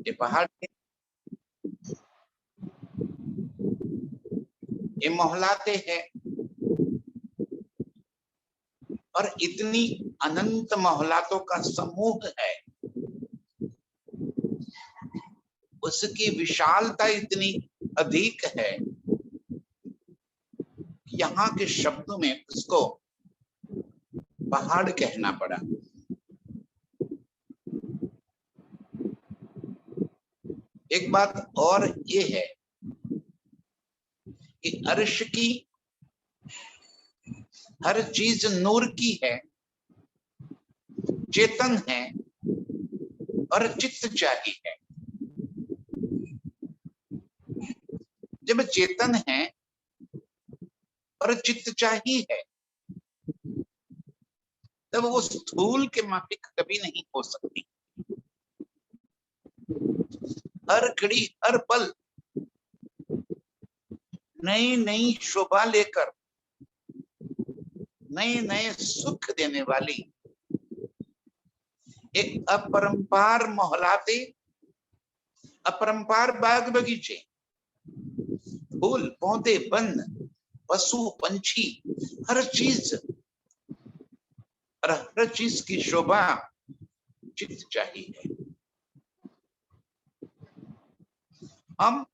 ये पहाड़ थे, ये मोहलाते हैं, और इतनी अनंत मोहलातों का समूह है, उसकी विशालता इतनी अधिक है, यहाँ के शब्दों में उसको पहाड़ कहना पड़ा। एक बात और ये है कि अर्श की हर चीज नूर की है, चेतन है और चित्त चाही है। जब चेतन है और चित्त चाही है, तब वो स्थूल के माफिक कभी नहीं हो सकती। हर घड़ी हर पल नई नई शोभा लेकर नए नए सुख देने वाली एक अपरंपार मोहलाते, अपरंपार बाग बगीचे, फूल पौधे वन पशु पंछी, हर चीज और हर चीज की शोभा चित्त चाहिए। हम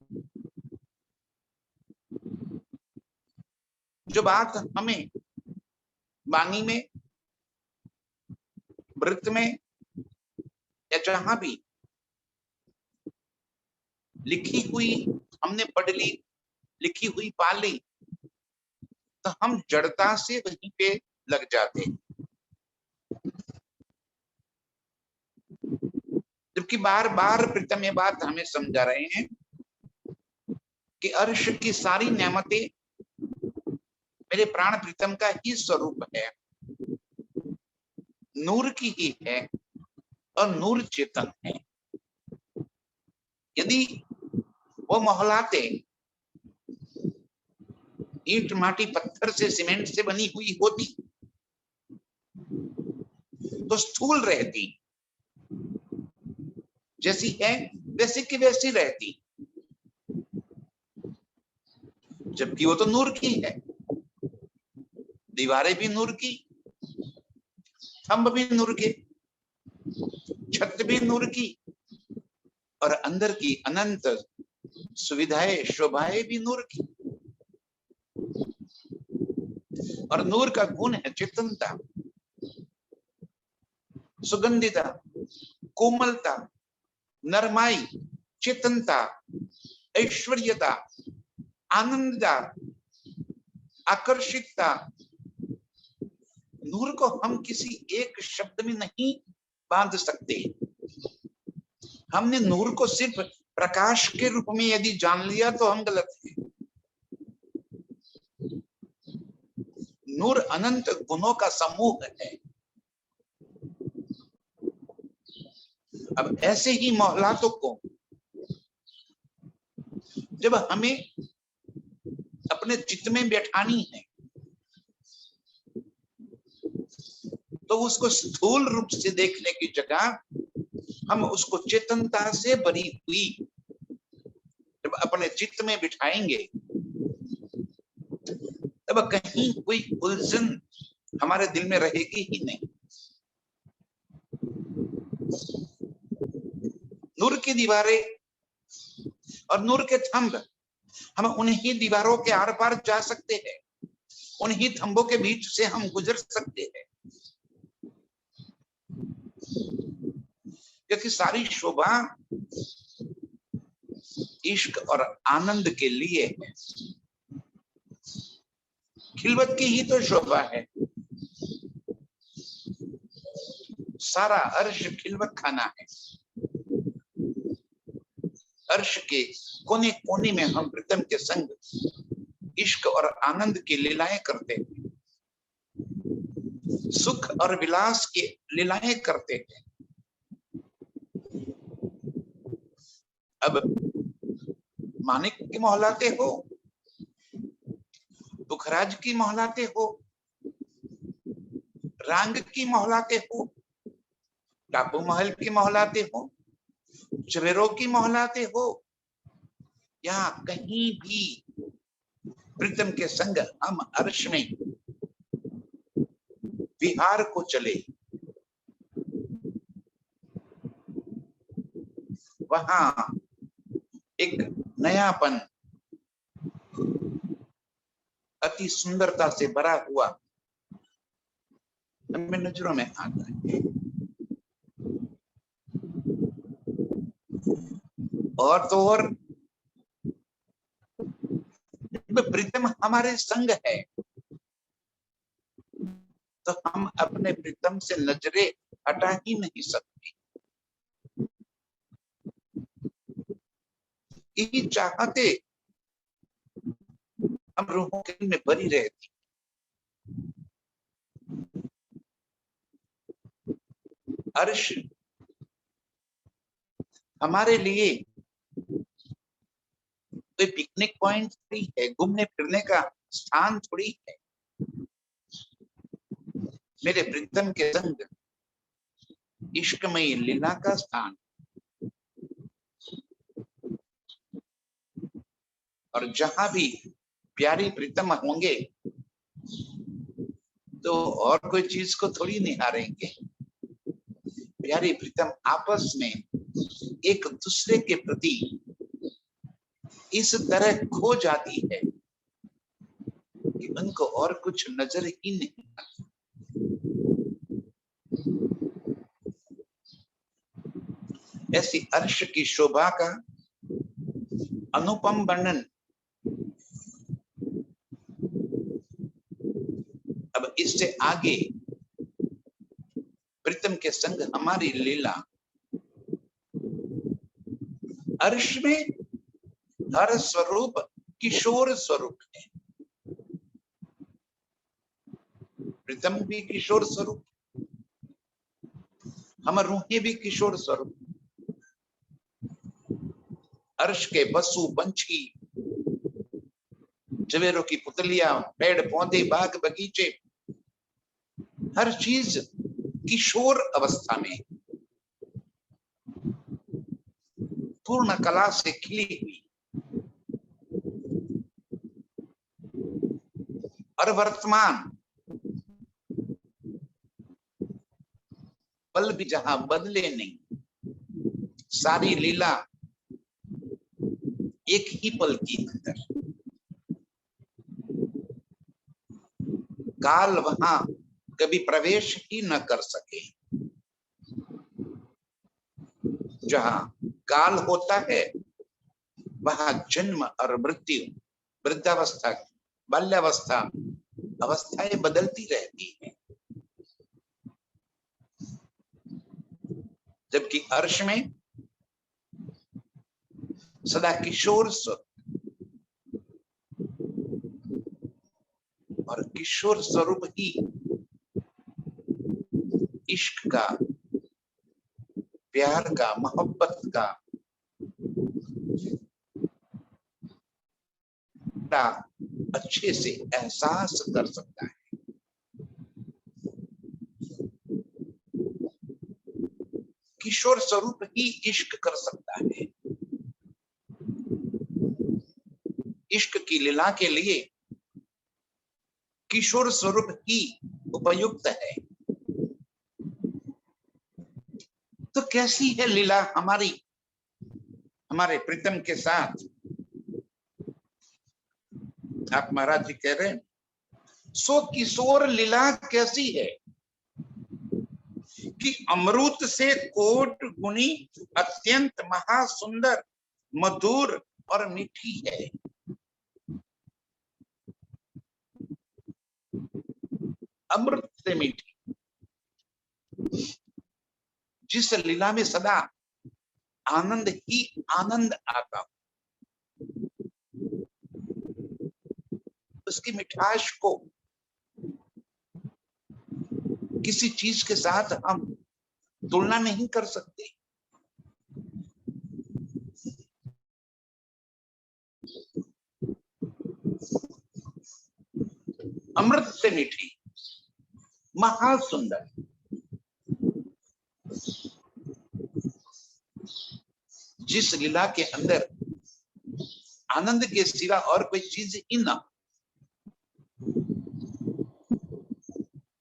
जो बात हमें वाणी में, वृत्त में या जहां भी लिखी हुई हमने पढ़ ली, लिखी हुई पा ली, तो हम जड़ता से वहीं पे लग जाते हैं। जबकि बार बार प्रीतम ये बात हमें समझा रहे हैं कि अर्श की सारी नेमतें मेरे प्राण प्रीतम का ही स्वरूप है, नूर की ही है और नूर चेतन है। यदि वो मोहलाते ईंट माटी पत्थर से सीमेंट से बनी हुई होती तो स्थूल रहती, जैसी है वैसी की वैसी रहती, जबकि वो तो नूर की है। दीवारें भी नूर की, थंब भी नूर के, छत भी नूर की, और अंदर की अनंत सुविधाएं शोभाएं भी नूर की। और नूर का गुण है चेतनता, सुगंधिता, कोमलता, नरमाई, चेतनता, ऐश्वर्यता, आनंदता, आकर्षितता। नूर को हम किसी एक शब्द में नहीं बांध सकते। हमने नूर को सिर्फ प्रकाश के रूप में यदि जान लिया तो हम गलत हैं। नूर अनंत गुणों का समूह है। अब ऐसे ही मोहलातों को जब हमें अपने चित्त में बैठानी है तो उसको स्थूल रूप से देखने की जगह हम उसको चेतनता से भरी हुई जब अपने चित्त में बिठाएंगे, तब कहीं कोई उलझन हमारे दिल में रहेगी ही नहीं। नूर की दीवारें और नूर के थंब, हम उन्हीं दीवारों के आर पार जा सकते हैं, उन्हीं थंबों के बीच से हम गुजर सकते हैं, क्योंकि सारी शोभा इश्क और आनंद के लिए है। खिलवत की ही तो शोभा है। सारा अर्श खिलवत खाना है। अर्श के कोने कोने में हम प्रीतम के संग इश्क और आनंद की लीलाएं करते हैं, सुख और विलास की लीलाएं करते हैं। अब मानिक की मोहलाते हो, दुखराज की मोहलाते हो, रांग की मोहलाते हो, टापू महल की मोहलाते हो, चवेरों की मोहलाते हो या कहीं भी प्रीतम के संग हम अर्श में विहार को चले, वहां एक नयापन अति सुंदरता से भरा हुआ हमें नजरों में आता है। और तो और जब प्रीतम हमारे संग है तो हम अपने प्रीतम से नजरें हटा ही नहीं सकते। यही चाहते हम रूहों के में भरी रहती। अर्श हमारे लिए कोई पिकनिक पॉइंट थोड़ी है, घूमने फिरने का स्थान थोड़ी है। मेरे प्रीतम के संग इश्कमयी लीला का स्थान। और जहां भी प्यारी प्रीतम होंगे तो और कोई चीज को थोड़ी निहारेंगे। प्यारी प्रीतम आपस में एक दूसरे के प्रति इस तरह खो जाती है कि उनको और कुछ नजर ही नहीं आता। ऐसी अर्श की शोभा का अनुपम वर्णन अब इससे आगे प्रीतम के संग हमारी लीला। अर्श में हर स्वरूप किशोर स्वरूप है। प्रीतम भी किशोर स्वरूप, हम रूहें भी किशोर स्वरूप। अर्श के पशु पंछी, जवेरों की पुतलियां, पेड़ पौधे, बाग बगीचे, हर चीज किशोर अवस्था में पूर्ण कला से खिली हुई। और वर्तमान पल भी जहां बदले नहीं, सारी लीला एक ही पल की अंदर। काल वहां कभी प्रवेश ही न कर सके। जहां काल होता है वहां जन्म और मृत्यु, वृद्धावस्था, बाल्यावस्था, अवस्थाएं बदलती रहती हैं। जबकि अर्श में सदा किशोर स्वरूप, और किशोर स्वरूप ही इश्क का, प्यार का, मोहब्बत का अच्छे से एहसास कर सकता है। किशोर स्वरूप ही इश्क कर सकता है। इश्क की लीला के लिए किशोर स्वरूप ही उपयुक्त है। तो कैसी है लीला हमारी, हमारे प्रीतम के साथ? आप महाराज जी कह रहे हैं, सो किशोर लीला कैसी है कि अमृत से कोट गुनी, अत्यंत महासुंदर, मधुर और मीठी है। अमृत से मीठी, जिस लीला में सदा आनंद ही आनंद आता, उसकी मिठास को किसी चीज के साथ हम तुलना नहीं कर सकते। अमृत से मीठी, महासुंदर। जिस लीला के अंदर आनंद के सिवा और कोई चीज ही ना,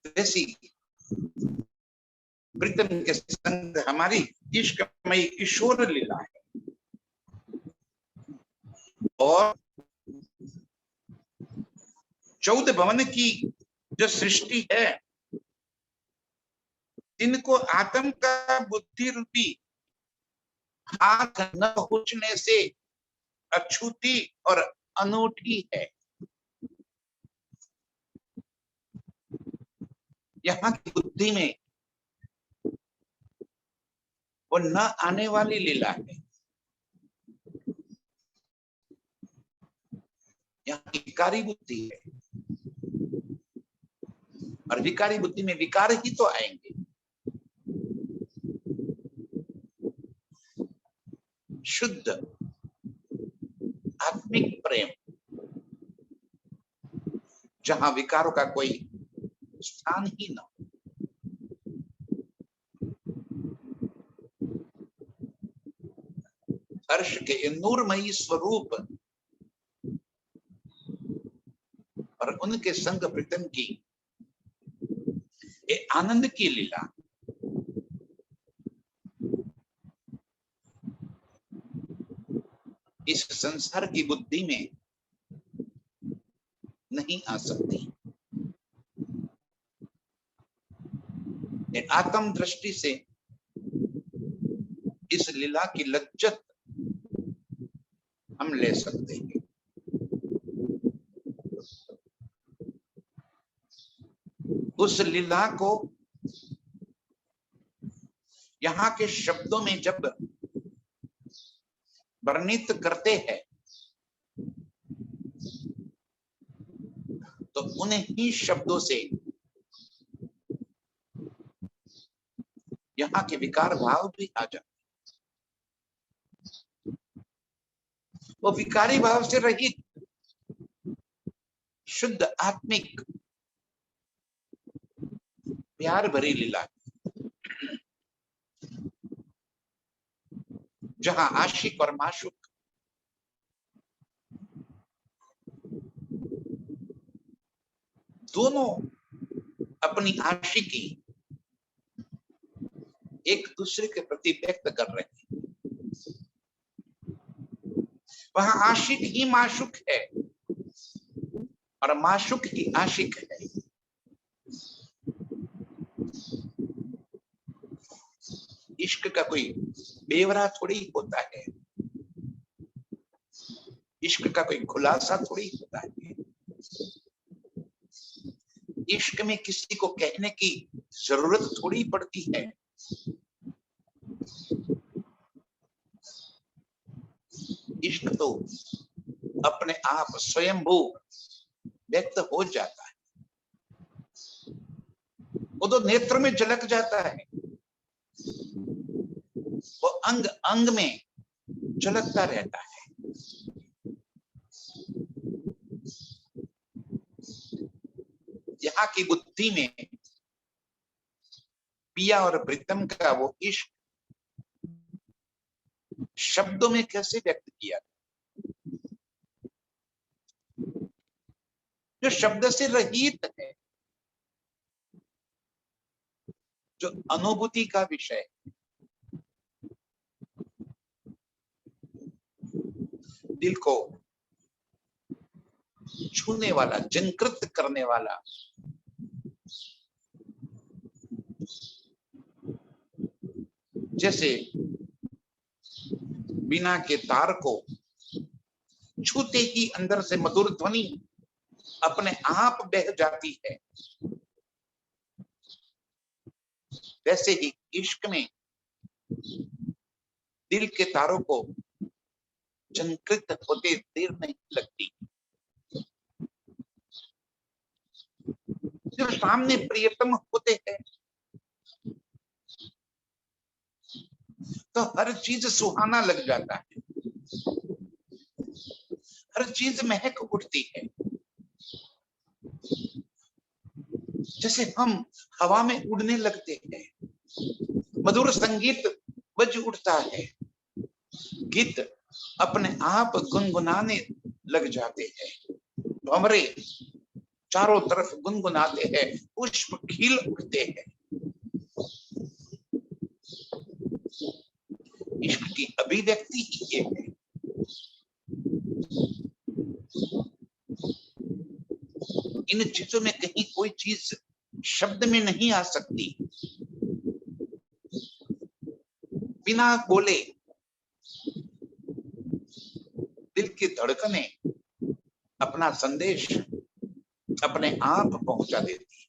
वैसी प्रीतम के संग हमारी इश्कमयी किशोर लीला है। और 14 भवन की जो सृष्टि है, इनको आत्म का बुद्धि रूपी हाथ न पहुंचने से अछूती और अनूठी है। यहाँ की बुद्धि में वो न आने वाली लीला है। यहाँ की विकारी बुद्धि है, और विकारी बुद्धि में विकार ही तो आएंगे। शुद्ध आत्मिक प्रेम, जहां विकारों का कोई स्थान ही न, हर्ष के नूरमयी स्वरूप और उनके संग प्रीतम की ये आनंद की लीला, इस संसार की बुद्धि में नहीं आ सकती। आत्म दृष्टि से इस लीला की लज्जत हम ले सकते हैं। उस लीला को यहाँ के शब्दों में जब वर्णित करते हैं तो उन्हीं ही शब्दों से यहाँ के विकार भाव भी आ जाते, वो विकारी भाव से रहित शुद्ध आत्मिक प्यार भरी लीला, जहां आशिक और माशूक दोनों अपनी आशिकी एक दूसरे के प्रति व्यक्त कर रहे हैं। वहां आशिक ही माशूक है और माशूक ही आशिक है। इश्क का कोई बेवरा थोड़ी होता है, इश्क का कोई खुलासा थोड़ी होता है। इश्क में किसी को कहने की जरूरत थोड़ी पड़ती है। इश्क तो अपने आप स्वयंभू व्यक्त हो जाता है, वो तो नेत्र में झलक जाता है, वो अंग अंग में झलकता रहता है। यहाँ की बुद्धि में पिया और प्रीतम का वो इश्क शब्दों में कैसे व्यक्त किया, जो शब्द से रहित है, जो अनुभूति का विषय है, दिल को छूने वाला, जनकृत करने वाला, जैसे बिना के तार को छूते ही अंदर से मधुर ध्वनि अपने आप बह जाती है, वैसे ही इश्क में दिल के तारों को जनकृत होते देर नहीं लगती। जब सामने प्रियतम होते हैं तो हर चीज सुहाना लग जाता है, हर चीज महक उठती है। जैसे हम हवा में उड़ने लगते हैं, मधुर संगीत बज उठता है, गीत अपने आप गुनगुनाने लग जाते हैं। भंवरे चारों तरफ गुनगुनाते हैं, पुष्प खिल उठते हैं। इश्क की अभिव्यक्ति ही ये है। इन चीजों में कहीं कोई चीज शब्द में नहीं आ सकती। बिना बोले दिल की धड़कने अपना संदेश अपने आप पहुंचा देती है।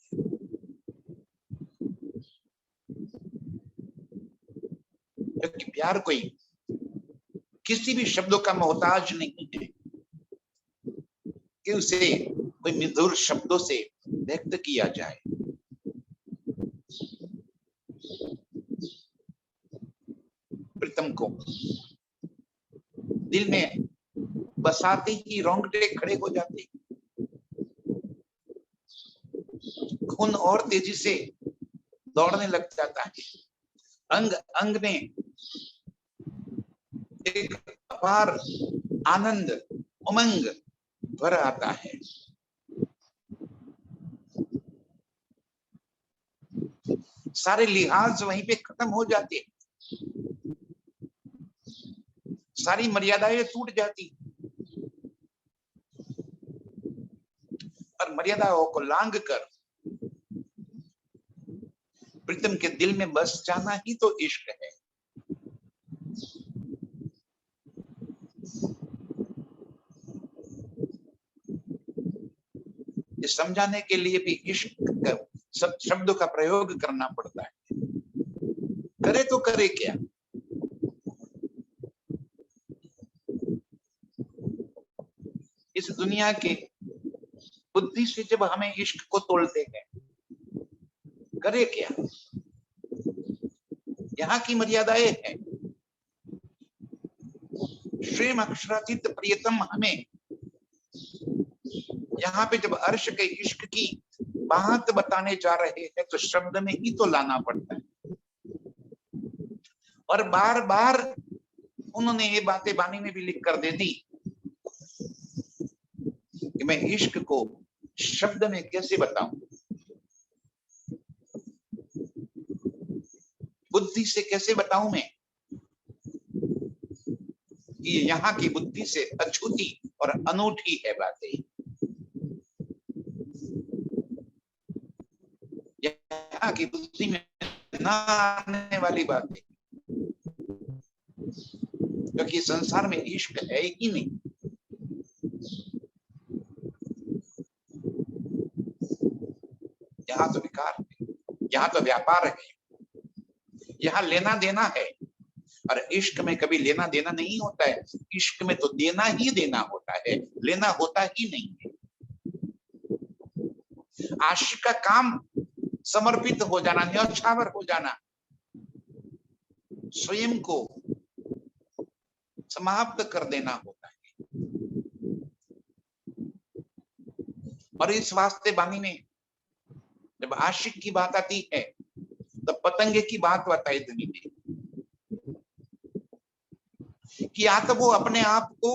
क्योंकि प्यार कोई किसी भी शब्दों का मोहताज नहीं है कि उसे कोई मधुर शब्दों से व्यक्त किया जाए। प्रीतम को दिल में बसाते ही रोंगटे खड़े हो जाते, खून और तेजी से दौड़ने लग जाता है, अंग अंग में एक अपार आनंद उमंग भर आता है। सारे लिहाज वहीं पे खत्म हो जाते, सारी मर्यादाएं टूट जाती और मर्यादाओं को लांघ कर प्रीतम के दिल में बस जाना ही तो इश्क है। ये समझाने के लिए भी इश्क का सब शब्दों का प्रयोग करना पड़ता है। करे तो करे क्या? इस दुनिया के बुद्धि से जब हमें इश्क को तोलते हैं, करे क्या? यहाँ की मर्यादाएं हैं। श्रेम अक्षरातीत प्रियतम हमें यहाँ पे जब अर्श के इश्क की बात बताने जा रहे हैं तो शब्द में ही तो लाना पड़ता है। और बार बार उन्होंने ये बातें बानी में भी लिख कर दे दी कि मैं इश्क को शब्द में कैसे बताऊं, बुद्धि से कैसे बताऊं मैं कि यहाँ की बुद्धि से अछूती और अनूठी है बातें। यहाँ की बुद्धि में ना आने वाली बातें, क्योंकि संसार में इश्क है ही नहीं। यहाँ तो विकार है, यहाँ तो व्यापार है, यहाँ लेना देना है। और इश्क में कभी लेना देना नहीं होता है। इश्क में तो देना ही देना होता है, लेना होता ही नहीं है। आशिक का काम समर्पित हो जाना, न्यौछावर हो जाना, स्वयं को समाप्त कर देना होता है। और इस वास्ते बानी में जब आशिक की बात आती है तो पतंगे की बात बताई दुनिया में कि या तो वो अपने आप को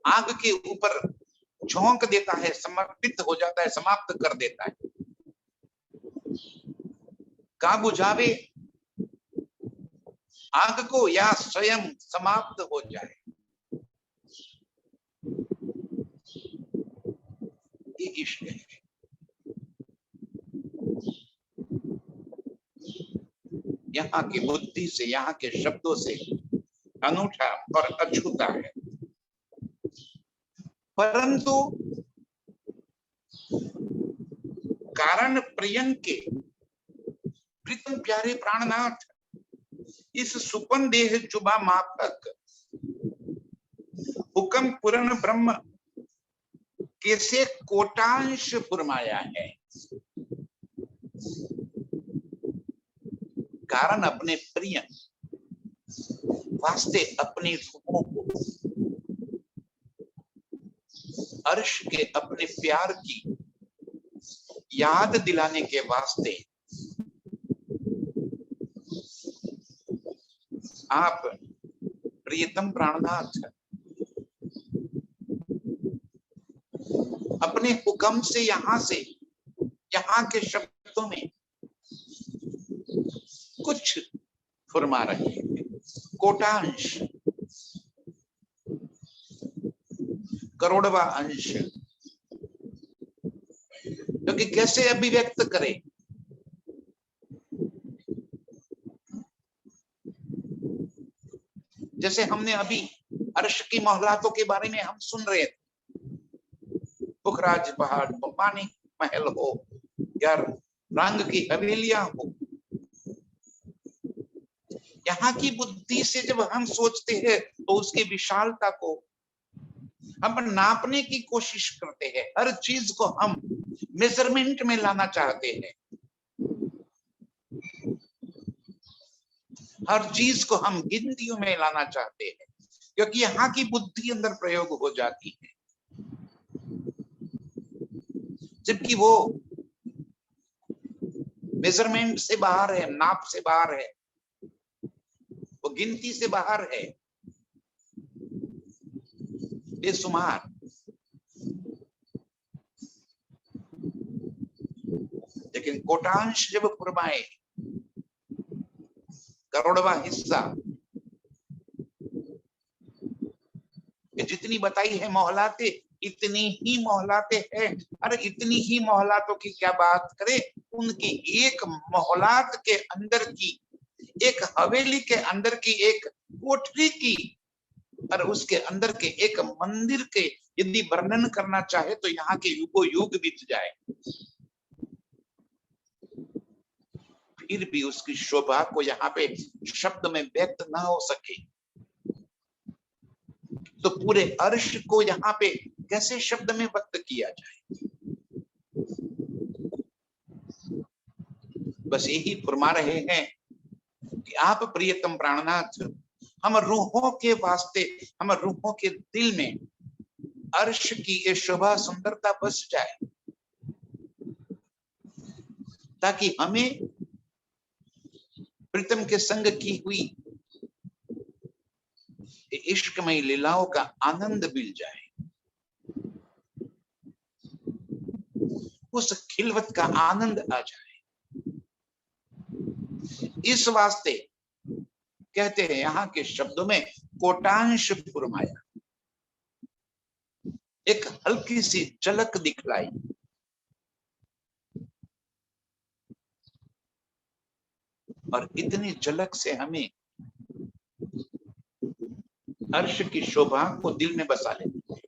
आग के ऊपर झोंक देता है, समर्पित हो जाता है, समाप्त कर देता है, का बुझावे आग को या स्वयं समाप्त हो जाए। ये इश्क है। यहाँ की बुद्धि से, यहाँ के शब्दों से अनूठा और अछूता है। परंतु कारण प्रियं के प्रीतम प्यारे प्राणनाथ इस सुपन देह चुबा मापक हुक्म पूर्ण ब्रह्म कैसे कोटांश फुरमाया है। कारण अपने प्रिय वास्ते अपने रूपों को अर्श के अपने प्यार की याद दिलाने के वास्ते आप प्रियतम प्राणनाथ अपने हुक्म से यहाँ के शब्दों में कुछ फरमा रहे हैं। कोटांश, करोड़वा अंश, जो कि कैसे अभिव्यक्त करे। जैसे हमने अभी अर्श की मोहलातों के बारे में हम सुन रहे थे, पुखराज पहाड़, पानी महल हो या रंग की हवेलियां हो, यहाँ की बुद्धि से जब हम सोचते हैं तो उसकी विशालता को हम नापने की कोशिश करते हैं। हर चीज को हम मेजरमेंट में लाना चाहते हैं, हर चीज को हम गिनतियों में लाना चाहते हैं, क्योंकि यहाँ की बुद्धि अंदर प्रयोग हो जाती है, जबकि वो मेजरमेंट से बाहर है, नाप से बाहर है, वो गिनती से बाहर है, बेसुमार। लेकिन कोटांश जब फरमाए, करोड़वा हिस्सा, जितनी बताई है मोहलाते, इतनी ही मोहलाते हैं। अरे इतनी ही मोहलातों की क्या बात करें, उनकी एक मोहलात के अंदर की, एक हवेली के अंदर की, एक कोठरी की, और उसके अंदर के एक मंदिर के यदि वर्णन करना चाहे तो यहाँ के युगों युग बीत जाए, फिर भी उसकी शोभा को यहाँ पे शब्द में व्यक्त ना हो सके, तो पूरे अर्श को यहाँ पे कैसे शब्द में व्यक्त किया जाए। बस यही फरमा रहे हैं कि आप प्रियतम प्राणनाथ, हम रूहों के वास्ते, हम रूहों के दिल में अर्श की ये शोभा सुंदरता बस जाए, ताकि हमें प्रीतम के संग की हुई इश्कमय लीलाओं का आनंद मिल जाए, उस खिलवत का आनंद आ जाए। इस वास्ते कहते हैं यहाँ के शब्दों में कोटांश फुरमाया, एक हल्की सी झलक दिखलाई, और इतनी झलक से हमें अर्श की शोभा को दिल में बसा लेते हैं।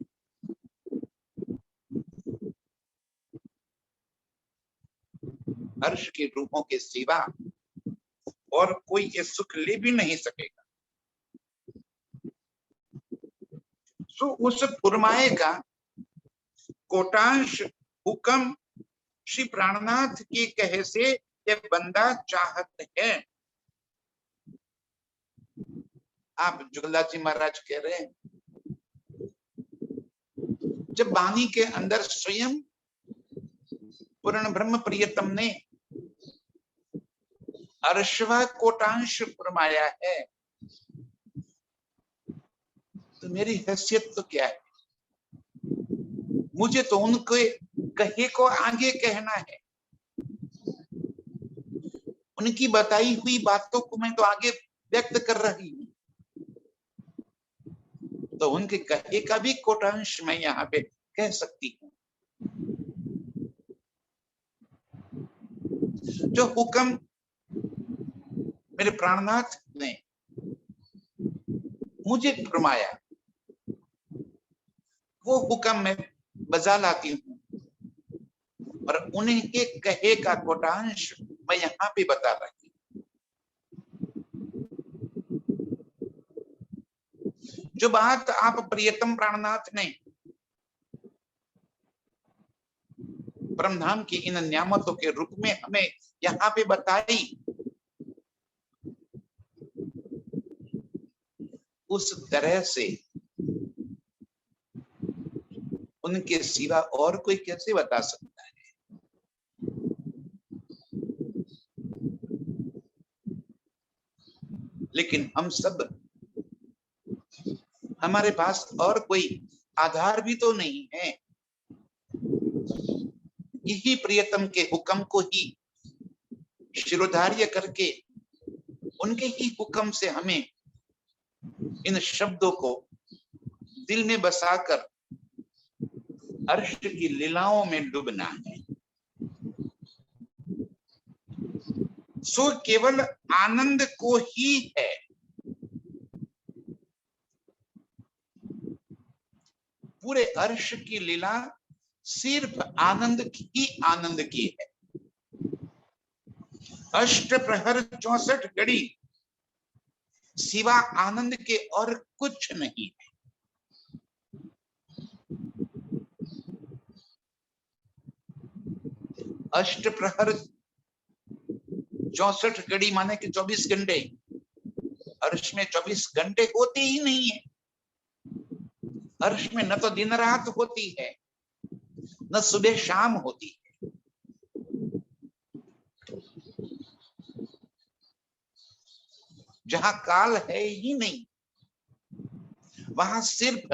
अर्श के रूपों के सिवा और कोई ये सुख ले भी नहीं सकेगा। तो उस फुरमाए का कोटांश हुक्म श्री प्राणनाथ की कहे से ये बंदा चाहत है। आप जुगला जी महाराज कह रहे हैं, जब वाणी के अंदर स्वयं पूर्ण ब्रह्म प्रियतम ने अर्शवा कोटांश फरमाया है, तो मेरी हैसियत तो क्या है, मुझे तो उनके कहे को आगे कहना है, उनकी बताई हुई बातों को मैं तो आगे व्यक्त कर रही हूं, तो उनके कहे का भी कोटांश मैं यहाँ पे कह सकती हूँ। जो हुक्म मेरे प्राणनाथ ने मुझे फरमाया, वो हुक्म मैं बजा लाती हूँ, और उन्हें एक कहे का कोटांश मैं यहाँ पे बता रही हूँ। जो बात आप प्रियतम प्राणनाथ ने ब्रह्मधाम की इन नियामतों के रूप में हमें यहाँ पे बताई, उस तरह से उनके सिवा और कोई कैसे बता सकता है। लेकिन हम सब, हमारे पास और कोई आधार भी तो नहीं है। यही प्रियतम के हुक्म को ही शिरोधार्य करके उनके ही हुक्म से हमें इन शब्दों को दिल में बसाकर अर्श की लीलाओं में डूबना है। सो केवल आनंद को ही है, पूरे अर्श की लीला सिर्फ आनंद की है। अष्ट प्रहर 64 घड़ी सिवा आनंद के और कुछ नहीं है। अष्ट प्रहर 64 घड़ी माने कि 24 घंटे। अर्श में 24 घंटे होते ही नहीं है। अर्श में न तो दिन रात होती है, न सुबह शाम होती है। जहां काल है ही नहीं, वहां सिर्फ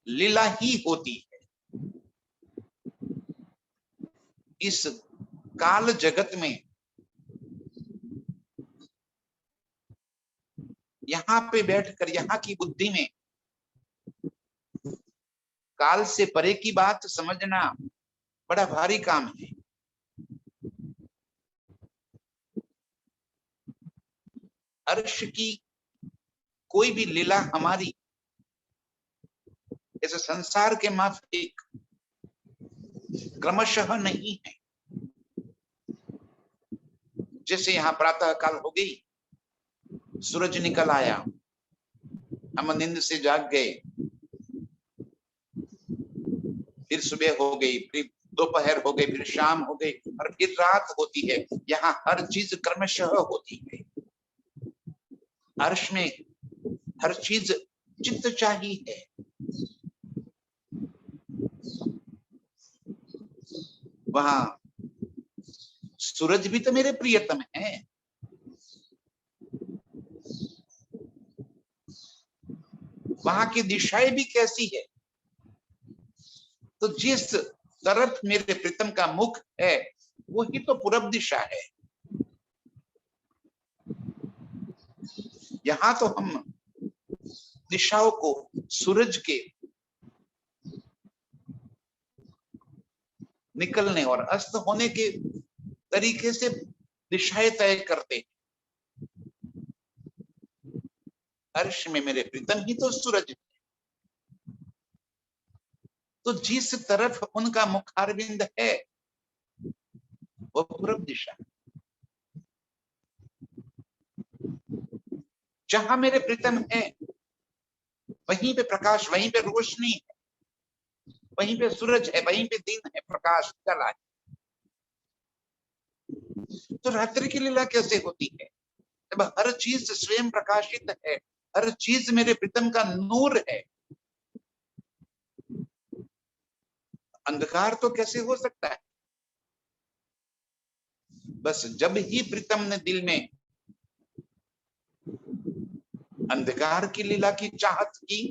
लीला ही होती है। इस काल जगत में यहां पे बैठकर यहां की बुद्धि में काल से परे की बात समझना बड़ा भारी काम है। अर्श की कोई भी लीला हमारी इस संसार के माफिक क्रमशः नहीं है। जैसे यहां प्रातः काल हो गई, सूरज निकल आया, हम नींद से जाग गए, फिर सुबह हो गई, फिर दोपहर हो गई, फिर शाम हो गई और फिर रात होती है। यहाँ हर चीज क्रमशः होती है। अर्श में हर चीज चित्त चाहिए है। वहां सूरज भी तो मेरे प्रियतम है। वहां की दिशाएं भी कैसी है। तो जिस तरफ मेरे प्रीतम का मुख है वही तो पूरब दिशा है। यहां तो हम दिशाओं को सूरज के निकलने और अस्त होने के तरीके से दिशाएं तय करते। अर्श में मेरे प्रीतम ही तो सूरज है। तो जिस तरफ उनका मुखारविंद है वो पूरब दिशा। जहां मेरे प्रीतम है वहीं पे प्रकाश, वहीं पे रोशनी है, वहीं पे सूरज है, वहीं पे दिन है, प्रकाश चला है। तो रात्रि की लीला कैसे होती है जब हर चीज स्वयं प्रकाशित है, हर चीज मेरे प्रीतम का नूर है। अंधकार तो कैसे हो सकता है। बस जब ही प्रीतम ने दिल में अंधकार की लीला की चाहत की,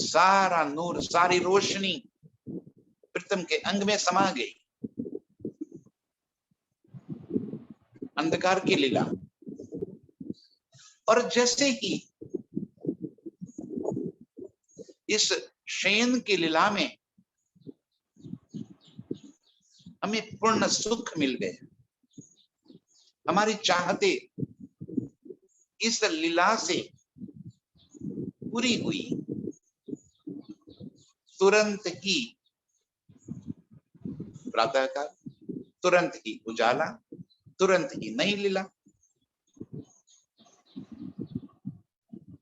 सारा नूर, सारी रोशनी प्रीतम के अंग में समा गई। अंधकार की लीला। और जैसे ही इस शयन की लीला में हमें पूर्ण सुख मिल गए, हमारी चाहते इस लीला से पूरी हुई, तुरंत ही प्रातः काल, तुरंत ही उजाला, तुरंत ही नई लीला।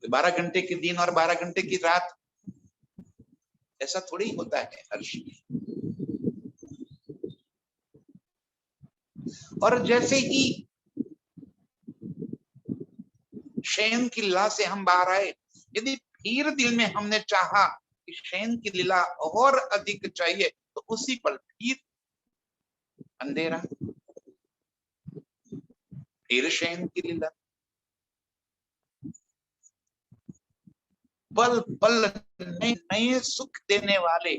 12 घंटे के दिन और 12 घंटे की रात, ऐसा थोड़ी होता है अर्श में। और जैसे ही शयन की लीला से हम बाहर आए, यदि फिर दिल में हमने चाहा कि शयन की लीला और अधिक चाहिए, तो उसी पर फिर अंधेरा, वीरशैन की लीला, पल पल नए नए सुख देने वाले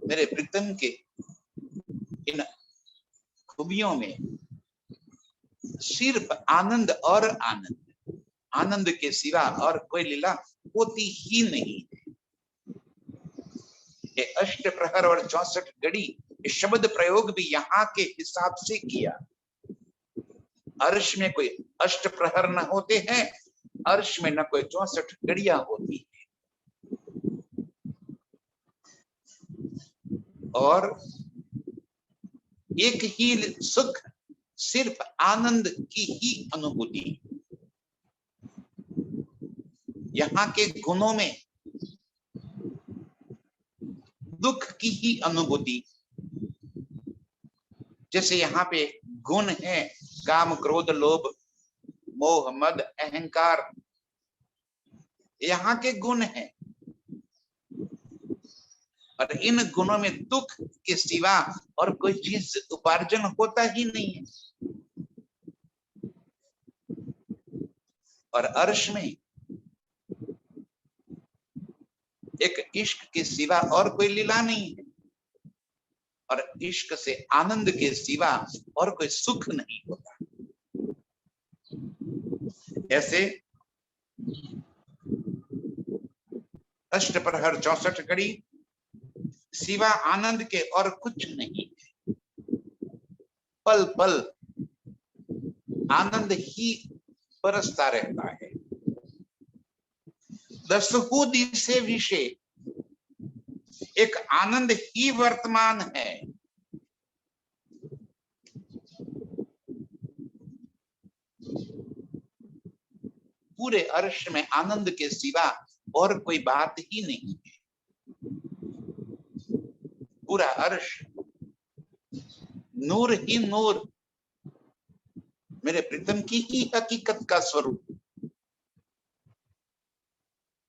मेरे प्रीतम के इन खूबियों में सिर्फ आनंद और आनंद, आनंद के सिवा और कोई लीला होती ही नहीं है। ये अष्ट प्रहर और 64 घड़ी शब्द प्रयोग भी यहाँ के हिसाब से किया। अर्श में कोई अष्ट प्रहर न होते हैं, अर्श में न कोई 64 घड़ियां होती है। और एक ही सुख, सिर्फ आनंद की ही अनुभूति। यहाँ के गुणों में दुख की ही अनुभूति। जैसे यहाँ पे गुण है काम क्रोध लोभ मोह मद अहंकार, यहाँ के गुण हैं, और इन गुणों में दुख के सिवा और कोई चीज उपार्जन होता ही नहीं है। और अर्श में एक इश्क के सिवा और कोई लीला नहीं है, और इश्क से आनंद के सिवा और कोई सुख नहीं होता। ऐसे अष्टप्रहर 64 घड़ी सिवा आनंद के और कुछ नहीं है। पल पल आनंद ही बरसता रहता है। दसहु दिसे विषय एक आनंद ही वर्तमान है। पूरे अर्श में आनंद के सिवा और कोई बात ही नहीं है। पूरा अर्श नूर ही नूर, मेरे प्रीतम की ही हकीकत का स्वरूप।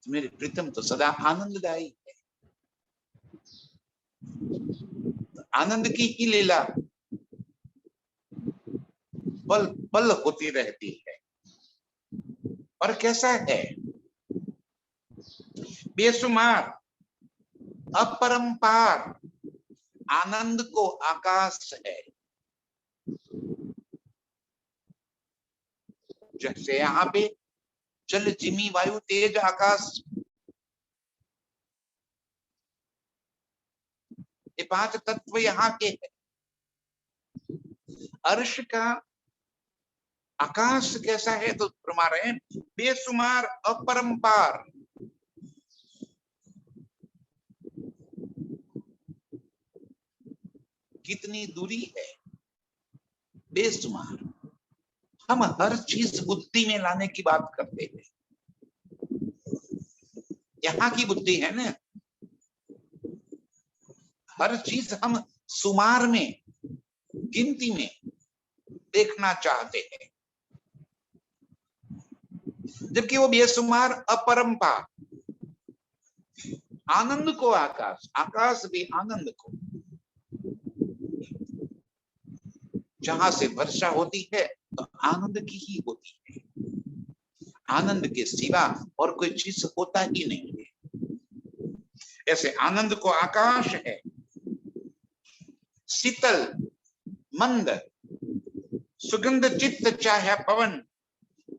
मेरे प्रीतम तो सदा आनंददायी है, आनंद की ही लीला पल पल होती रहती है। और कैसा है, बेशुमार अपरंपार आनंद को आकाश है। जैसे यहाँ पे जल जिमी वायु तेज आकाश, ये 5 तत्व यहाँ के है। अर्श का आकाश कैसा है तो फरमा रहे हैं बेशुमार अपरंपार। कितनी दूरी है, बेशुमार। हम हर चीज बुद्धि में लाने की बात करते हैं, यहाँ की बुद्धि है ना, हर चीज हम सुमार में गिनती में देखना चाहते हैं, जबकि वो बेशुमार अपरंपार। आनंद को आकाश, आकाश भी आनंद को। जहां से वर्षा होती है तो आनंद की ही होती है, आनंद के सिवा और कोई चीज होता ही नहीं है। ऐसे आनंद को आकाश है, शीतल मंद सुगंध चित्त चाहे पवन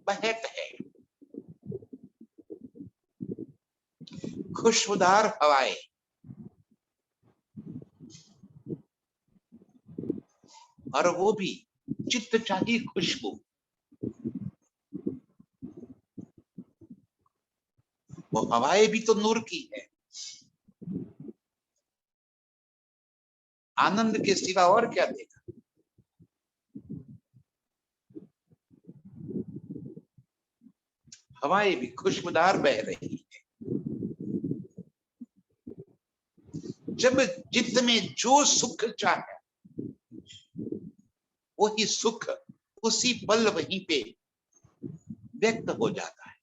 बहत है। खुशबूदार हवाएं, और वो भी चित्त चाही खुशबू। वो हवाएं भी तो नूर की है, आनंद के सिवा और क्या देगा। हवाएं भी खुशबूदार बह रही है। जब चित्त में जो सुख चाहे वही सुख उसी पल वहीं पे व्यक्त हो जाता है।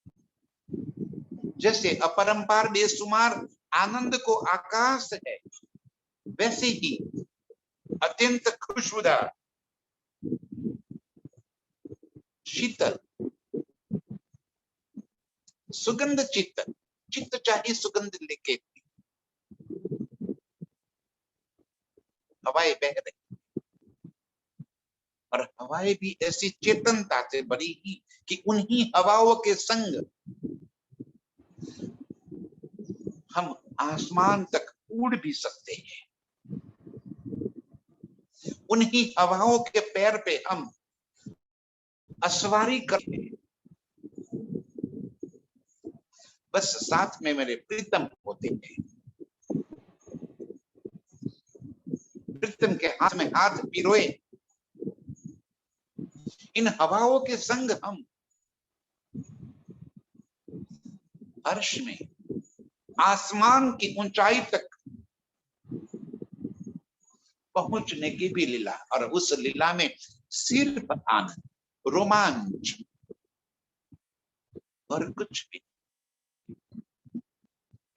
जैसे अपरंपार बेशुमार आनंद को आकाश है, वैसे ही अत्यंत खुशबूदार, शीतल, सुगंध चित्त, चित्त चाहिए सुगंध लेके, हवाएं बह रही और हवाएं भी ऐसी चेतनता से भरी ही कि उन्हीं हवाओं के संग हम आसमान तक उड़ भी सकते हैं, उन्हीं हवाओं के पैर पे हम असवारी करते हैं। बस साथ में मेरे प्रीतम होते हैं, प्रीतम के हाथ में हाथ पिरोए इन हवाओं के संग हम अर्श में आसमान की ऊंचाई तक पहुंचने की भी लीला, और उस लीला में सिर्फ आनंद, रोमांच और कुछ भी।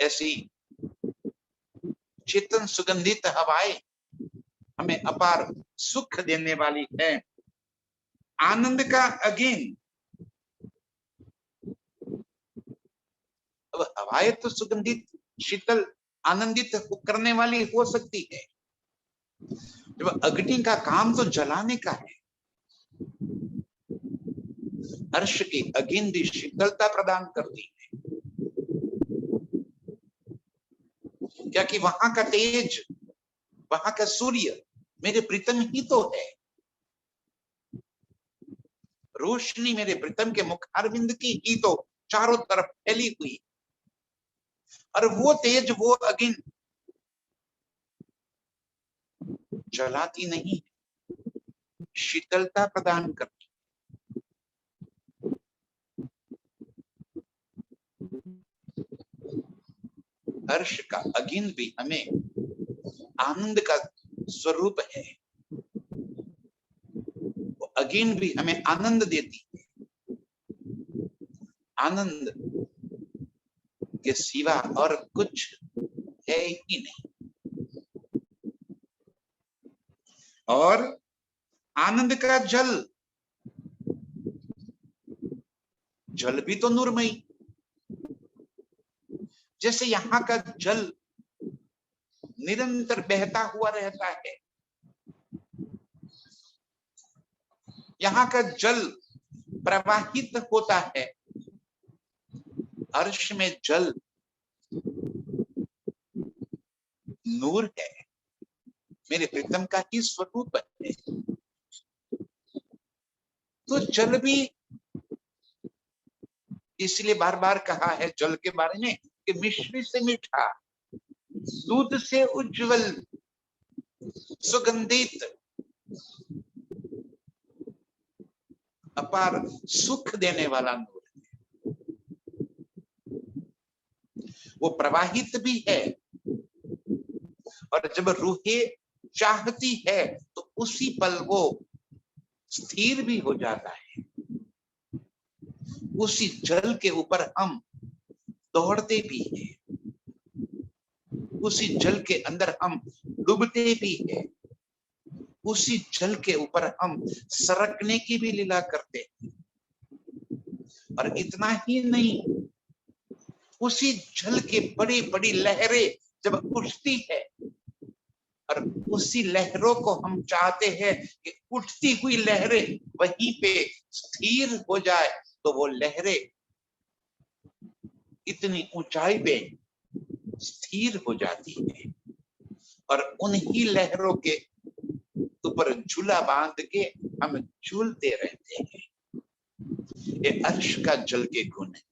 ऐसी चेतन सुगंधित हवाएं हमें अपार सुख देने वाली है। आनंद का अगेन, अब हवाएं तो सुगंधित, शीतल, आनंदित करने वाली हो सकती है, जब अग्नि का काम तो जलाने का है। अर्श की अग्नि भी शीतलता प्रदान करती है, क्या कि वहां का तेज, वहां का सूर्य मेरे प्रीतम ही तो है। रोशनी मेरे प्रीतम के मुखारविंद की ही तो चारों तरफ फैली हुई, और वो तेज, वो अग्नि जलाती नहीं, शीतलता प्रदान करती। अर्श का अग्नि भी हमें आनंद का स्वरूप है, वो अग्नि भी हमें आनंद देती है। आनंद के सिवा और कुछ है ही नहीं। और आनंद का जल, जल भी तो नूरमयी, जैसे यहाँ का जल निरंतर बहता हुआ रहता है, यहाँ का जल प्रवाहित होता है, अर्श में जल नूर है, मेरे प्रीतम का ही स्वरूप है। तो जल भी, इसलिए बार बार कहा है जल के बारे में कि मिश्री से मीठा, दूध से उज्जवल, सुगंधित, अपार सुख देने वाला नूर है। वो प्रवाहित भी है, और जब रूहे चाहती है तो उसी पल वो स्थिर भी हो जाता है। उसी जल के ऊपर हम दौड़ते भी हैं, उसी जल के अंदर हम डूबते भी हैं, उसी जल के ऊपर हम सरकने की भी लीला करते हैं। और इतना ही नहीं, उसी जल के बड़ी बड़ी लहरें जब उठती है, और उसी लहरों को हम चाहते हैं कि उठती हुई लहरें वहीं पे स्थिर हो जाए, तो वो लहरें इतनी ऊंचाई पे स्थिर हो जाती है, और उन्हीं लहरों के ऊपर झूला बांध के हम झूलते रहते हैं। ये अर्श का जल के गुण है।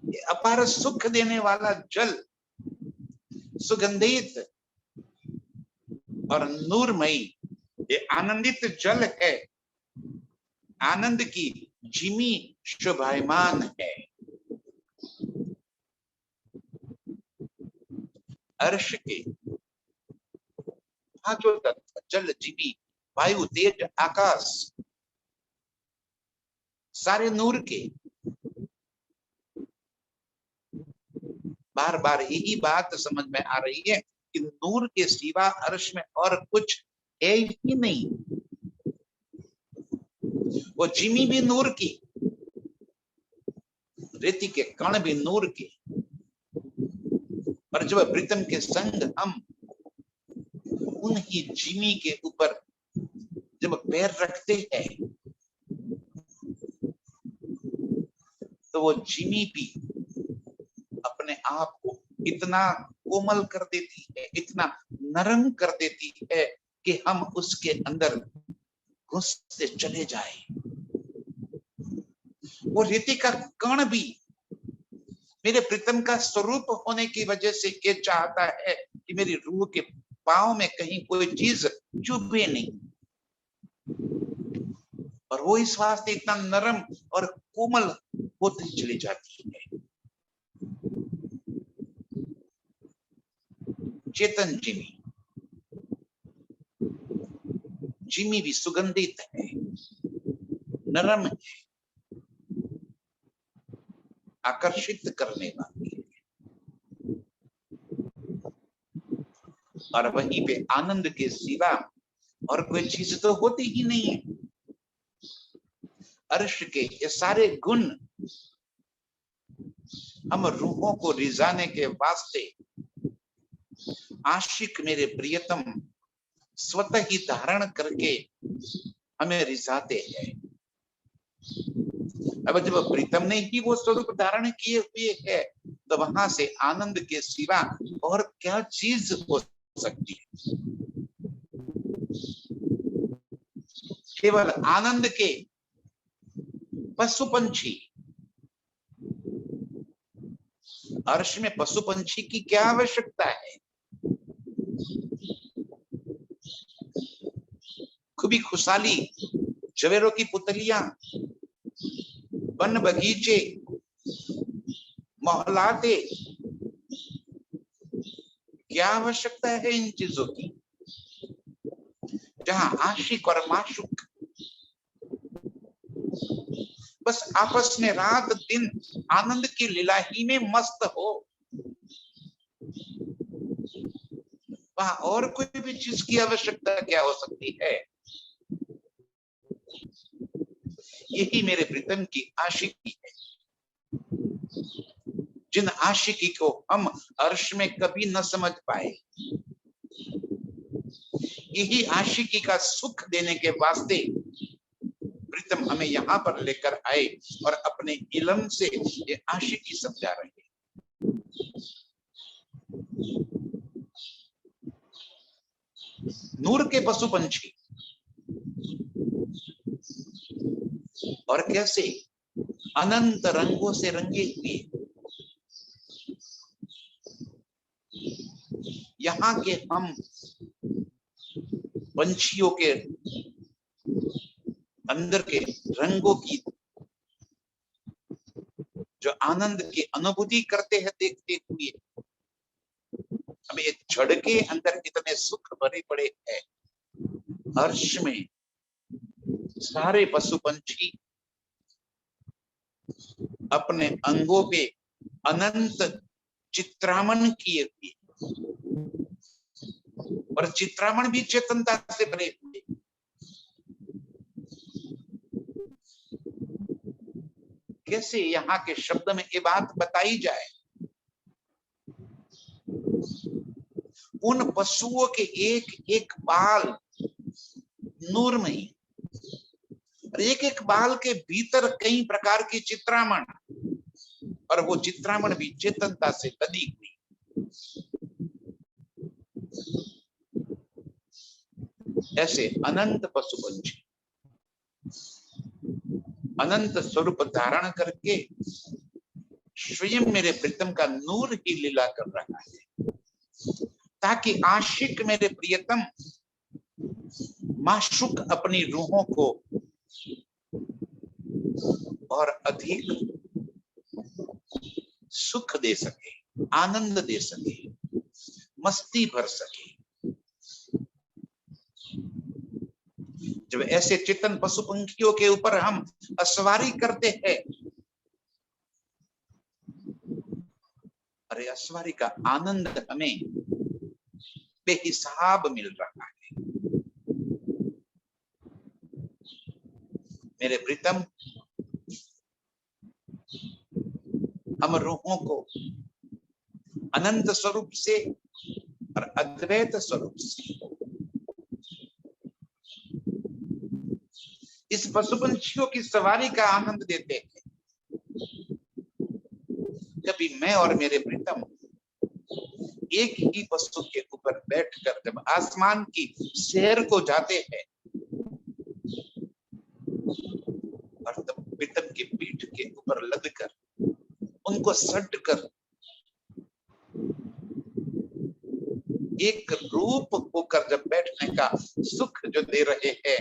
ये अपार सुख देने वाला जल, सुगंधित और नूरमयी, ये आनंदित जल है, आनंद की जिमी शोभायमान है। अर्श के पांचों तत्व, जल, जिमी, वायु, तेज, आकाश, सारे नूर के बार बार यही बात समझ में आ रही है कि नूर के सिवा अर्श में और कुछ है ही नहीं। वो जिमी भी नूर की, रेती के कण भी नूर के, और जब प्रीतम के संग हम उन्हीं जिमी के ऊपर जब पैर रखते हैं तो वो जिमी भी अपने आप को इतना कोमल कर देती है, इतना नरम कर देती है कि हम उसके अंदर घुसते चले जाएं। वो रेती का कण भी मेरे प्रीतम का स्वरूप होने की वजह से ये चाहता है कि मेरी रूह के पांव में कहीं कोई चीज चुभे नहीं, और वो इस वास्ते इतना नरम और कोमल होती चली जाती है। चेतन जिमी, जिमी भी सुगंधित है, नरम है, आकर्षित करने वाली है, और वहीं पे आनंद के सिवा और कोई चीज तो होती ही नहीं है। अर्श के ये सारे गुण हम रूहों को रिझाने के वास्ते आशिक मेरे प्रियतम स्वतः ही धारण करके हमें रिझाते हैं। अब जब प्रीतम ने ही वो स्वरूप धारण किए हुए है तो वहां से आनंद के सिवा और क्या चीज हो सकती है। केवल आनंद के पशु पंछी, अर्श में पशु पंछी की क्या आवश्यकता है। खूबी खुशहाली, जवेरों की पुतलियां, वन बगीचे, मोहल्लाते, क्या आवश्यकता है इन चीजों की, जहां आशिक और माशूक बस आपस में रात दिन आनंद की लीला ही में मस्त हो, वहां और कोई भी चीज की आवश्यकता क्या हो सकती है। यही मेरे प्रीतम की आशिकी है, जिन आशिकी को हम अर्श में कभी न समझ पाए। यही आशिकी का सुख देने के वास्ते प्रीतम हमें यहाँ पर लेकर आए और अपने इलम से ये आशिकी समझा रहे हैं। नूर के पशु पंछी और कैसे अनंत रंगों से रंगे हुए, यहाँ के हम पंछियों के अंदर के रंगों की जो आनंद की अनुभूति करते हैं देखते हुए, हमें जड़ के अंदर इतने सुख भरे पड़े हैं। अर्श में सारे पशु पंछी अपने अंगों पे अनंत चित्रामण किए हुए, और चित्रामण भी चेतनता से बने हुए। कैसे यहाँ के शब्द में ये बात बताई जाए, उन पशुओं के एक एक बाल नूर में ही, और एक एक बाल के भीतर कई प्रकार की चित्रामण, और वो चित्रामण भी चेतनता से लदी हुई। ऐसे अनंत पशु पंछी अनंत स्वरूप धारण करके स्वयं मेरे प्रीतम का नूर ही लीला कर रहा है, ताकि आशिक मेरे प्रियतम माशूक अपनी रूहों को और अधिक सुख दे सके, आनंद दे सके, मस्ती भर सके। जब ऐसे चेतन पशु पंखियों के ऊपर हम सवारी करते हैं, अरे अस्वारी का आनंद हमें बेहिसाब मिल रहा है। मेरे प्रीतम, हम रूहों को अनंत स्वरूप से और अद्वैत स्वरूप से इस पशु पंछियों की सवारी का आनंद देते हैं। कभी मैं और मेरे प्रीतम एक ही पशु के ऊपर बैठकर जब आसमान की सैर को जाते हैं और तब प्रीतम की पीठ के ऊपर लदकर उनको सट कर एक रूप होकर जब बैठने का सुख जो दे रहे हैं,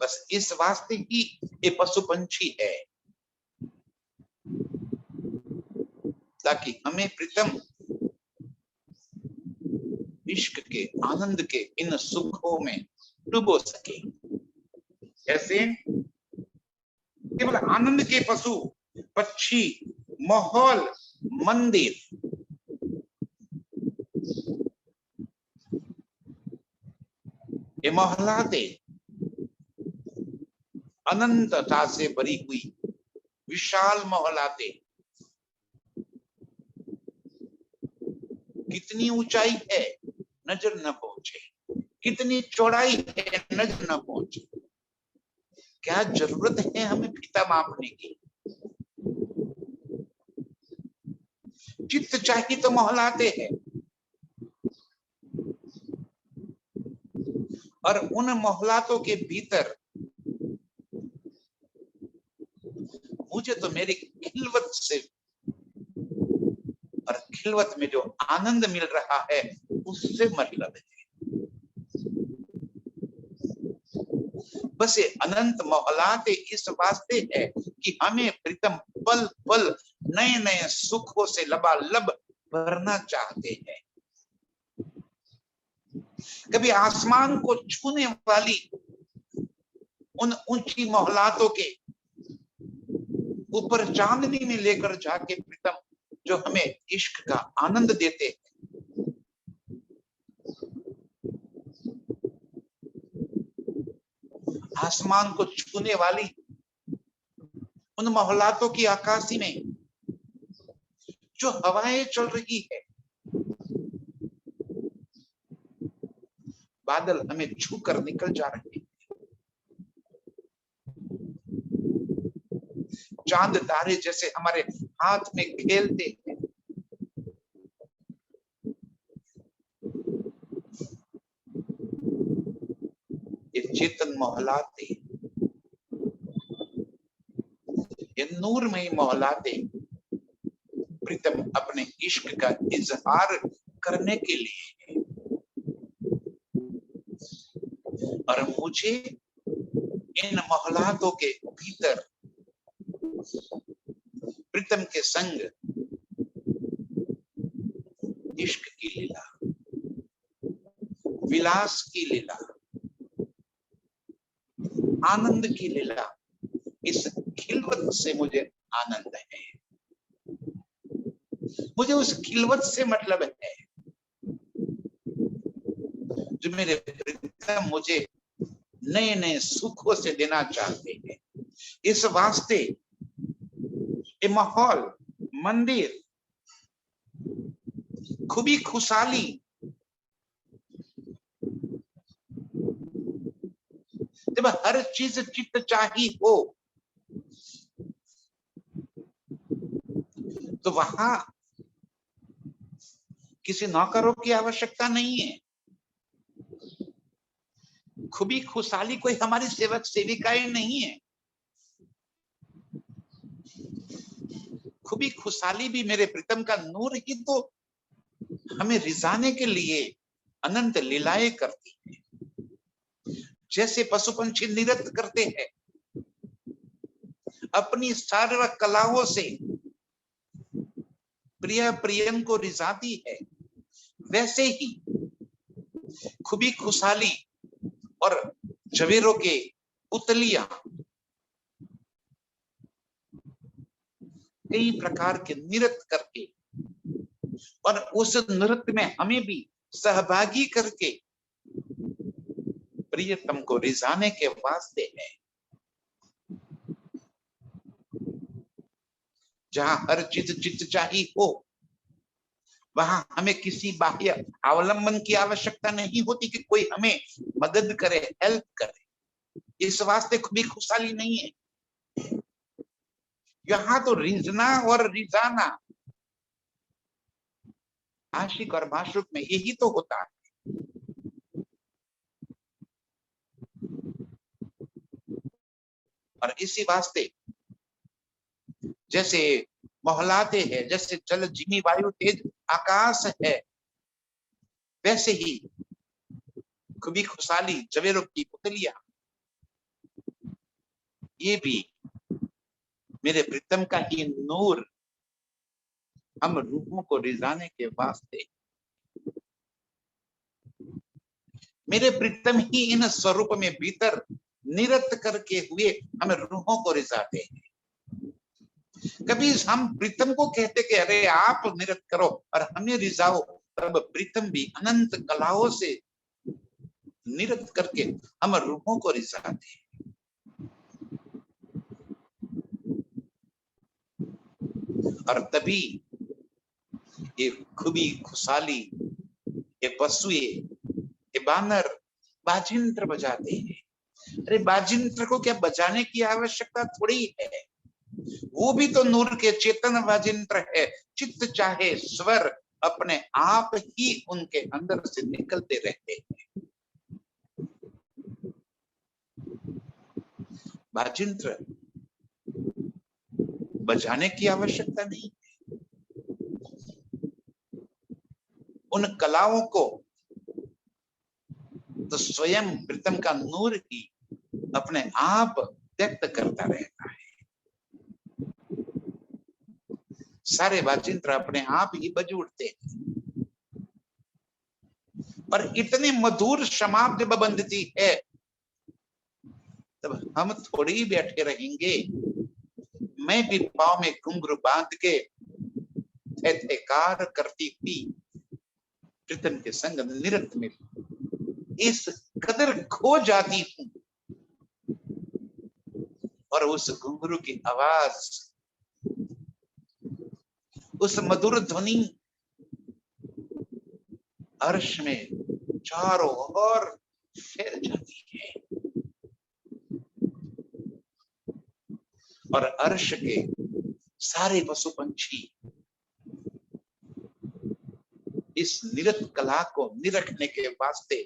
बस इस वास्ते ही ये पशु पंछी है, ताकि हमें प्रीतम इश्क के आनंद के इन सुखों में डुबो सके। ऐसे केवल आनंद के पशु पक्षी, माहौल, मंदिर, ये मोहल्लाते अनंतता से भरी हुई विशाल मोहल्लाते कितनी ऊंचाई है नजर न पहुंचे, कितनी चौड़ाई है नजर न पहुंचे। क्या जरूरत है हमें फीता मापने की? चित्त चाहिए तो मोहल्लाते हैं, और उन मोहल्लातों के भीतर मुझे तो मेरी खिलवत से और खिलवत में जो आनंद मिल रहा है उससे मतलब है। बस ये अनंत मोहल्लाते इस वास्ते है कि हमें प्रीतम पल पल नए नए सुखों से लबालब भरना चाहते हैं। कभी आसमान को छूने वाली उन ऊंची मोहल्लातों के ऊपर चांदनी में लेकर जाके प्रीतम जो हमें इश्क का आनंद देते हैं, आसमान को छूने वाली उन मोहल्लातों की आकाशी में जो हवाएं चल रही है, बादल हमें छूकर निकल जा रहे हैं, चांद तारे जैसे हमारे हाथ में खेलते हैं। ये चेतन मोहल्लाते, ये नूरमयी मोहल्लाते प्रीतम अपने इश्क का इजहार करने के लिए है। और मुझे इन मोहल्लातों के भीतर प्रीतम के संग इश्क की लीला, विलास की लीला, आनंद की लीला, इस खिलवत से मुझे आनंद है। मुझे उस खिलवत से मतलब है जो मेरे प्रीतम मुझे नए नए सुखों से देना चाहते हैं। इस वास्ते ये माहौल, मंदिर, खूबी खुशहाली, जब हर चीज चित्त चाहिए हो तो वहां किसी नौकरों की आवश्यकता नहीं है। खूबी खुशहाली कोई हमारी सेवक सेविकाएं नहीं है। खूबी खुशहाली भी मेरे प्रीतम का नूर ही तो हमें रिझाने के लिए अनंत लीलाएं करती है। जैसे पशु पंछी नृत्य करते हैं, अपनी सर्व कलाओं से प्रिय प्रियन को रिझाती है, वैसे ही खूबी खुशहाली और जवेरों के पुतलियां कई प्रकार के नृत्य करके और उस नृत्य में हमें भी सहभागी करके प्रियतम को रिझाने के वास्ते है। जहां हर चीज चित्त चाही हो, वहां हमें किसी बाह्य अवलंबन की आवश्यकता नहीं होती कि कोई हमें मदद करे, हेल्प करे। इस वास्ते भी खुशहाली नहीं है। यहाँ तो रिझना और रिझाना, आशिक और माशूक में यही तो होता है। और इसी वास्ते जैसे मोहलाते हैं, जैसे जल जिमी वायु तेज आकाश है, वैसे ही खुबी खुशहाली जवेरों की पुतलियां, ये भी मेरे प्रीतम का ही नूर हम रूहों को रिझाने के वास्ते, मेरे प्रीतम ही इन स्वरूप में भीतर निरत करके हुए हम रूहों को रिझाते हैं। कभी हम प्रीतम को कहते कि अरे आप निरत करो और हमें रिझाओ, तब प्रीतम भी अनंत कलाओं से निरत करके हम रूहों को रिझाते हैं। और तभी ये खुबी खुशहाली, ये पशुए, ये बानर बाजिंत्र बजाते हैं। अरे बाजिंत्र को क्या बजाने की आवश्यकता थोड़ी है, वो भी तो नूर के चेतन बाजिंत्र है। चित्त चाहे स्वर अपने आप ही उनके अंदर से निकलते रहते हैं। बाजिंत्र बजाने की आवश्यकता नहीं, उन कलाओं को तो स्वयं प्रीतम का नूर ही अपने आप व्यक्त करता रहता है। सारे बाजिंत्र अपने आप ही बज उठते हैं और इतनी मधुर समाप्त जब बंधती है, तब हम थोड़ी बैठे रहेंगे। मैं भी पांव में घुंघरू बांध के कार करती हुई प्रीतम के संग निरत में इस कदर खो जाती हूं, और उस घुंघरू की आवाज, उस मधुर ध्वनि अर्श में चारों ओर फैल जाती है। और अर्श के सारे पशु पंछी इस निरत कला को निरखने के वास्ते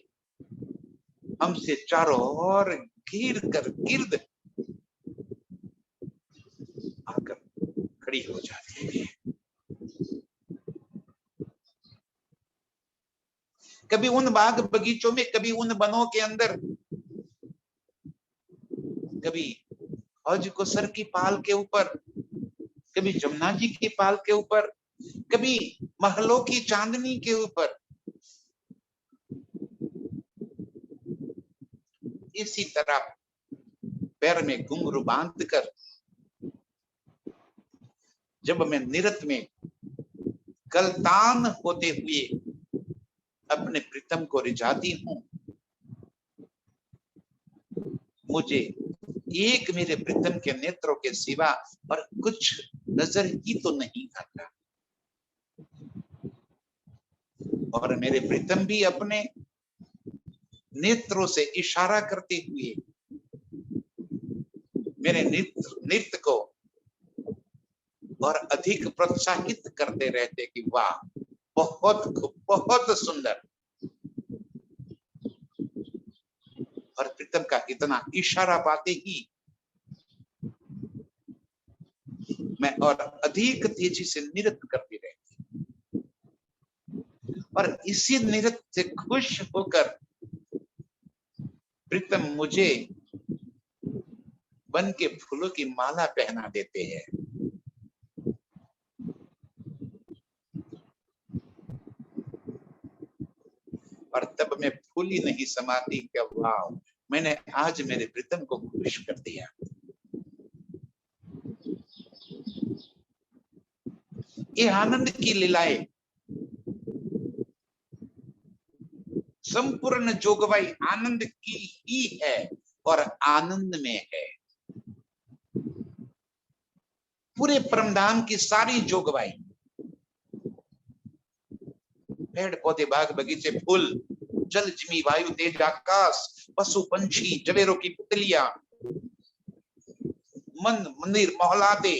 हमसे चारों ओर घिर कर गिर्द आकर खड़ी हो जाती है। कभी उन बाग बगीचों में, कभी उन वनों के अंदर, कभी हौज कुसर की पाल के ऊपर, कभी जमुना जी की पाल के ऊपर, कभी महलों की चांदनी के ऊपर, इसी तरह पैर में घुंघरू बांधकर जब मैं निरत में गलतान होते हुए अपने प्रीतम को रिझाती हूं, मुझे एक मेरे प्रीतम के नेत्रों के सिवा और कुछ नजर ही तो नहीं आता। और मेरे प्रीतम भी अपने नेत्रों से इशारा करते हुए मेरे नृत्य को और अधिक प्रोत्साहित करते रहते कि वाह, बहुत बहुत सुंदर। और प्रीतम का इतना इशारा पाते ही मैं और अधिक तेजी से नृत्य करती रहती, और इसी नृत्य से खुश होकर प्रीतम मुझे वन के फूलों की माला पहना देते हैं। और तब मैं फूल ही नहीं समाती कि वाह, मैंने आज मेरे प्रीतम को खुश कर दिया। ये आनंद की लीलाएं, संपूर्ण जोगवाई आनंद की ही है और आनंद में है। पूरे परमधाम की सारी जोगवाई, पेड़ पौधे बाग बगीचे फूल जल जिमी वायु तेज आकाश, पशु पंछी जवेरों की पुतलियां, मंदिर मोहल्लाते,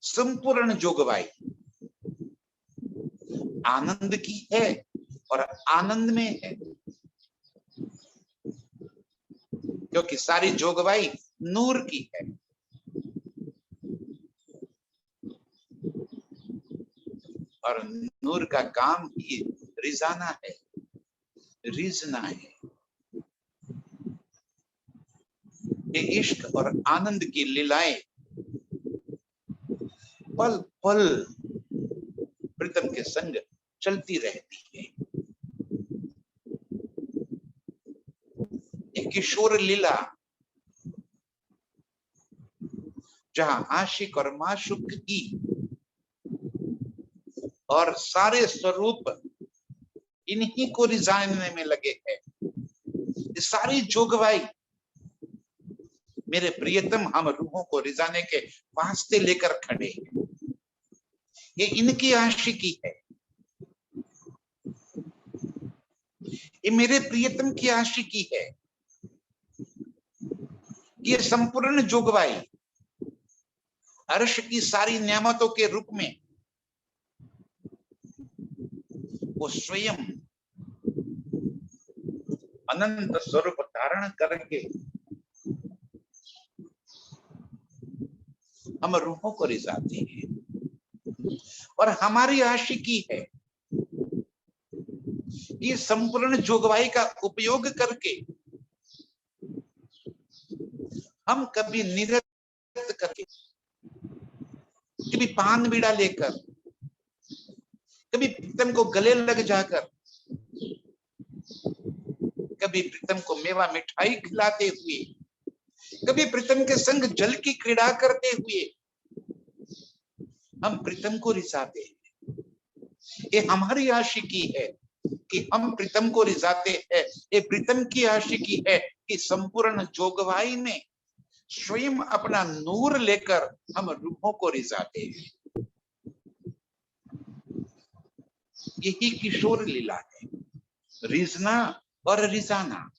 संपूर्ण जोगवाई आनंद की है और आनंद में है, क्योंकि सारी जोगवाई नूर की है। और नूर का काम ही रिजाना है, रिजना है। ये इश्क और आनंद की लीलाएं पल पल प्रीतम के संग चलती रहती है। एक किशोर लीला जहां आशिक और माशूक की और सारे स्वरूप इन्हीं को रिझाने में लगे हैं। ये सारी जोगवाई मेरे प्रियतम हम रूहों को रिझाने के वास्ते लेकर खड़े हैं। ये इनकी आशिकी है, ये मेरे प्रियतम की आशिकी है। ये संपूर्ण जोगवाई अर्श की सारी नियामतों के रूप में वो स्वयं अनंत स्वरूप धारण करके हम रूहों को रिझाते हैं। और हमारी आशिकी है ये संपूर्ण जोगवाई का उपयोग करके हम कभी निरत करके, कभी पान बीड़ा लेकर, कभी प्रीतम को गले लग जाकर, कभी प्रीतम को मेवा मिठाई खिलाते हुए, कभी प्रीतम के संग जल की क्रीड़ा करते हुए हम प्रीतम को रिझाते हैं। ये हमारी आशिकी है कि हम प्रीतम को रिझाते हैं। ये प्रीतम की आशिकी है कि संपूर्ण जोगवाई में स्वयं अपना नूर लेकर हम रूहों को रिझाते हैं। यही किशोर लीला है, रिझना और रिझाना।